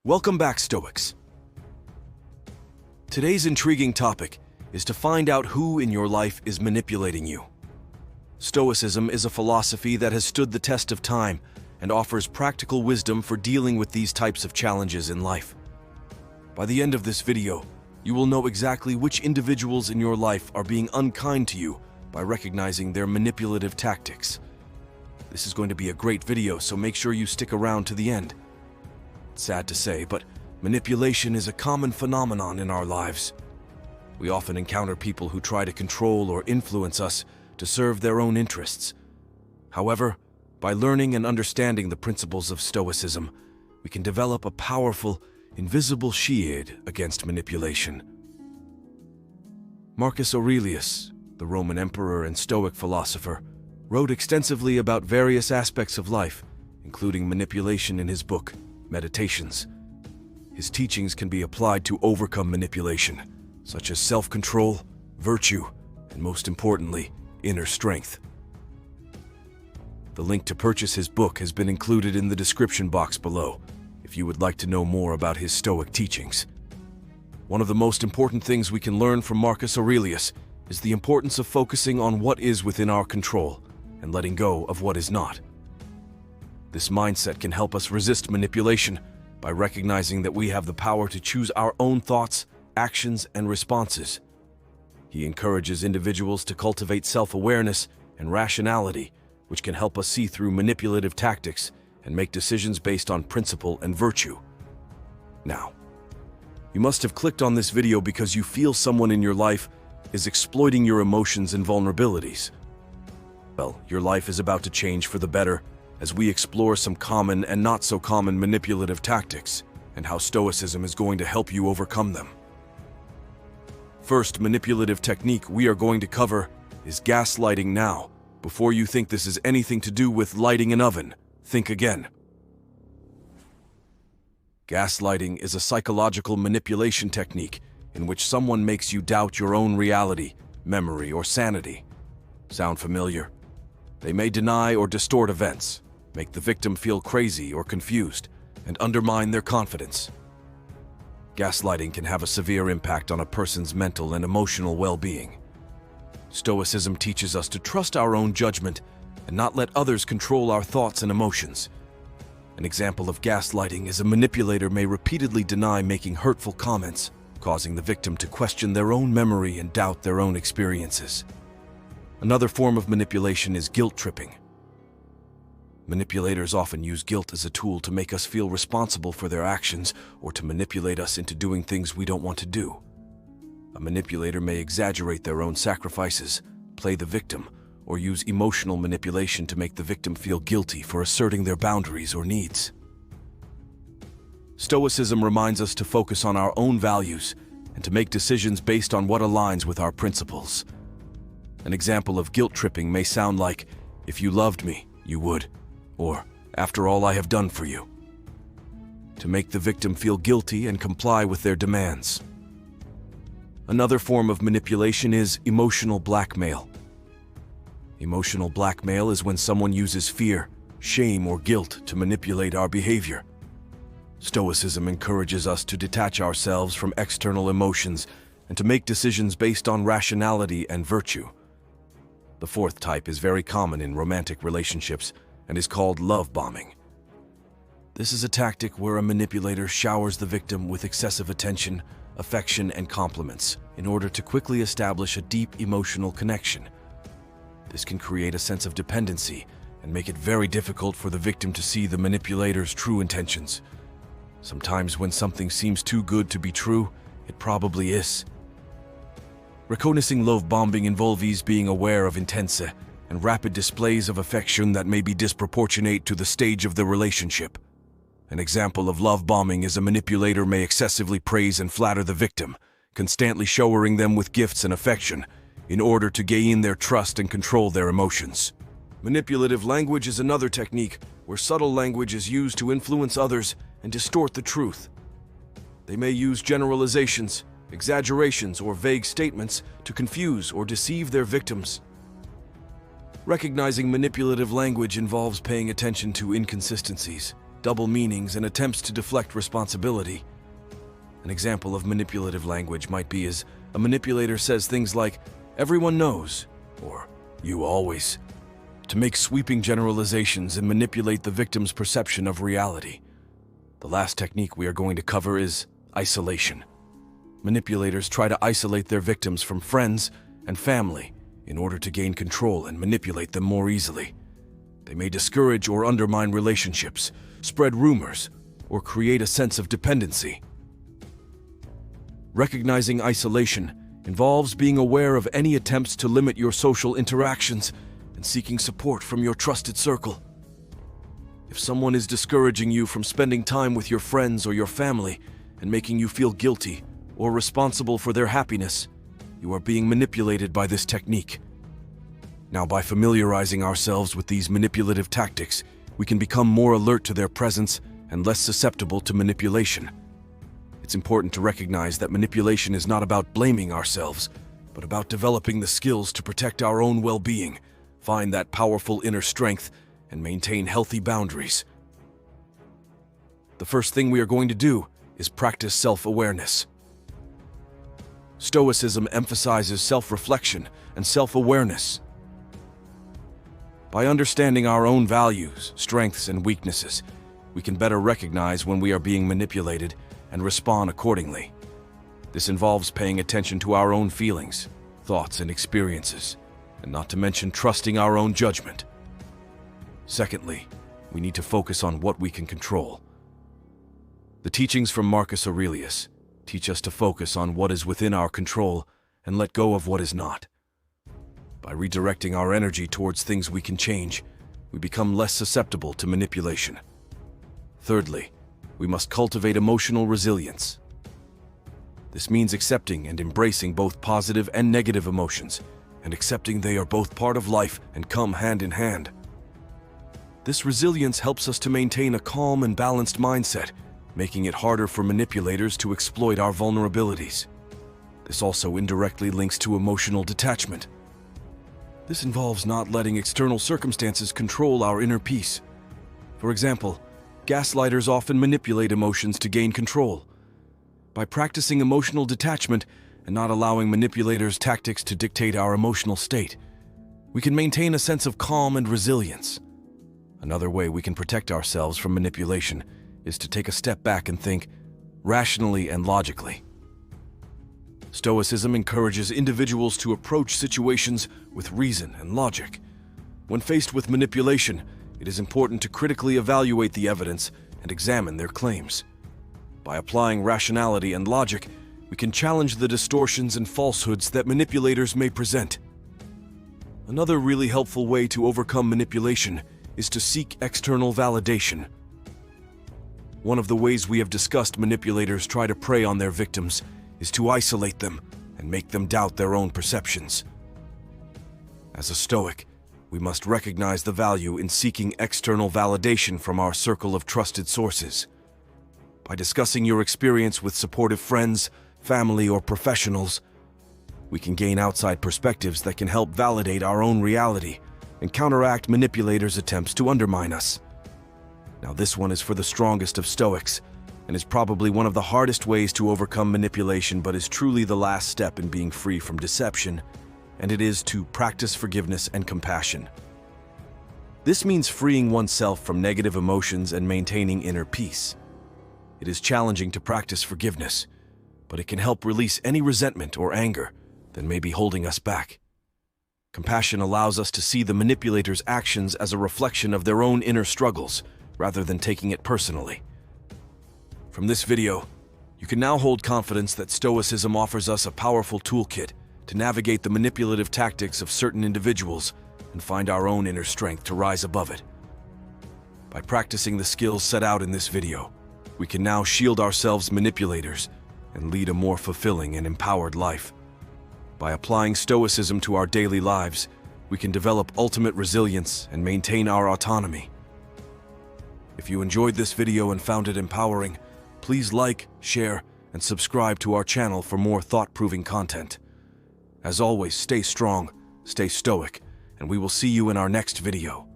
Welcome back, Stoics. Today's intriguing topic is to find out who in your life is manipulating you. Stoicism is a philosophy that has stood the test of time and offers practical wisdom for dealing with these types of challenges in life. By the end of this video, you will know exactly which individuals in your life are being unkind to you by recognizing their manipulative tactics. This is going to be a great video, so make sure you stick around to the end. Sad to say, but manipulation is a common phenomenon in our lives. We often encounter people who try to control or influence us to serve their own interests. However, by learning and understanding the principles of Stoicism, we can develop a powerful, invisible shield against manipulation. Marcus Aurelius, the Roman emperor and Stoic philosopher, wrote extensively about various aspects of life, including manipulation in his book, Meditations. His teachings can be applied to overcome manipulation, such as self-control, virtue, and most importantly, inner strength. The link to purchase his book has been included in the description box below, if you would like to know more about his Stoic teachings. One of the most important things we can learn from Marcus Aurelius is the importance of focusing on what is within our control and letting go of what is not. This mindset can help us resist manipulation by recognizing that we have the power to choose our own thoughts, actions, and responses. He encourages individuals to cultivate self-awareness and rationality, which can help us see through manipulative tactics and make decisions based on principle and virtue. Now, you must have clicked on this video because you feel someone in your life is exploiting your emotions and vulnerabilities. Well, your life is about to change for the better as we explore some common and not so common manipulative tactics and how Stoicism is going to help you overcome them. First manipulative technique we are going to cover is gaslighting. Now, before you think this is anything to do with lighting an oven, think again. Gaslighting is a psychological manipulation technique in which someone makes you doubt your own reality, memory, or sanity. Sound familiar? They may deny or distort events, make the victim feel crazy or confused, and undermine their confidence. Gaslighting can have a severe impact on a person's mental and emotional well-being. Stoicism teaches us to trust our own judgment and not let others control our thoughts and emotions. An example of gaslighting is a manipulator may repeatedly deny making hurtful comments, causing the victim to question their own memory and doubt their own experiences. Another form of manipulation is guilt tripping. Manipulators often use guilt as a tool to make us feel responsible for their actions or to manipulate us into doing things we don't want to do. A manipulator may exaggerate their own sacrifices, play the victim, or use emotional manipulation to make the victim feel guilty for asserting their boundaries or needs. Stoicism reminds us to focus on our own values and to make decisions based on what aligns with our principles. An example of guilt tripping may sound like, "If you loved me, you would," or "After all I have done for you," to make the victim feel guilty and comply with their demands. Another form of manipulation is emotional blackmail. Emotional blackmail is when someone uses fear, shame, or guilt to manipulate our behavior. Stoicism encourages us to detach ourselves from external emotions and to make decisions based on rationality and virtue. The fourth type is very common in romantic relationships and is called love bombing. This is a tactic where a manipulator showers the victim with excessive attention, affection, and compliments in order to quickly establish a deep emotional connection. This can create a sense of dependency and make it very difficult for the victim to see the manipulator's true intentions. Sometimes when something seems too good to be true, it probably is. Reconnaissing love bombing involves being aware of intense and rapid displays of affection that may be disproportionate to the stage of the relationship. An example of love bombing is a manipulator may excessively praise and flatter the victim, constantly showering them with gifts and affection in order to gain their trust and control their emotions. Manipulative language is another technique where subtle language is used to influence others and distort the truth. They may use generalizations, exaggerations, or vague statements to confuse or deceive their victims. Recognizing manipulative language involves paying attention to inconsistencies, double meanings, and attempts to deflect responsibility. An example of manipulative language might be as a manipulator says things like, "Everyone knows," or "You always," to make sweeping generalizations and manipulate the victim's perception of reality. The last technique we are going to cover is isolation. Manipulators try to isolate their victims from friends and family in order to gain control and manipulate them more easily. They may discourage or undermine relationships, spread rumors, or create a sense of dependency. Recognizing isolation involves being aware of any attempts to limit your social interactions and seeking support from your trusted circle. If someone is discouraging you from spending time with your friends or your family and making you feel guilty or responsible for their happiness, you are being manipulated by this technique. Now, by familiarizing ourselves with these manipulative tactics, we can become more alert to their presence and less susceptible to manipulation. It's important to recognize that manipulation is not about blaming ourselves, but about developing the skills to protect our own well-being, find that powerful inner strength, and maintain healthy boundaries. The first thing we are going to do is practice self-awareness. Stoicism emphasizes self-reflection and self-awareness. By understanding our own values, strengths, and weaknesses, we can better recognize when we are being manipulated and respond accordingly. This involves paying attention to our own feelings, thoughts, and experiences, and not to mention trusting our own judgment. Secondly, we need to focus on what we can control. The teachings from Marcus Aurelius teach us to focus on what is within our control and let go of what is not. By redirecting our energy towards things we can change, we become less susceptible to manipulation. Thirdly, we must cultivate emotional resilience. This means accepting and embracing both positive and negative emotions, and accepting they are both part of life and come hand in hand. This resilience helps us to maintain a calm and balanced mindset, making it harder for manipulators to exploit our vulnerabilities. This also indirectly links to emotional detachment. This involves not letting external circumstances control our inner peace. For example, gaslighters often manipulate emotions to gain control. By practicing emotional detachment and not allowing manipulators' tactics to dictate our emotional state, we can maintain a sense of calm and resilience. Another way we can protect ourselves from manipulation is to take a step back and think rationally and logically. Stoicism encourages individuals to approach situations with reason and logic. When faced with manipulation, it is important to critically evaluate the evidence and examine their claims. By applying rationality and logic, we can challenge the distortions and falsehoods that manipulators may present. Another really helpful way to overcome manipulation is to seek external validation. One of the ways we have discussed manipulators try to prey on their victims is to isolate them and make them doubt their own perceptions. As a Stoic, we must recognize the value in seeking external validation from our circle of trusted sources. By discussing your experience with supportive friends, family, or professionals, we can gain outside perspectives that can help validate our own reality and counteract manipulators' attempts to undermine us. Now, this one is for the strongest of Stoics, and is probably one of the hardest ways to overcome manipulation, but is truly the last step in being free from deception, and it is to practice forgiveness and compassion. This means freeing oneself from negative emotions and maintaining inner peace. It is challenging to practice forgiveness, but it can help release any resentment or anger that may be holding us back. Compassion allows us to see the manipulator's actions as a reflection of their own inner struggles, rather than taking it personally. From this video, you can now hold confidence that Stoicism offers us a powerful toolkit to navigate the manipulative tactics of certain individuals and find our own inner strength to rise above it. By practicing the skills set out in this video, we can now shield ourselves manipulators and lead a more fulfilling and empowered life. By applying Stoicism to our daily lives, we can develop ultimate resilience and maintain our autonomy. If you enjoyed this video and found it empowering, please like, share, and subscribe to our channel for more thought-proving content. As always, stay strong, stay stoic, and we will see you in our next video.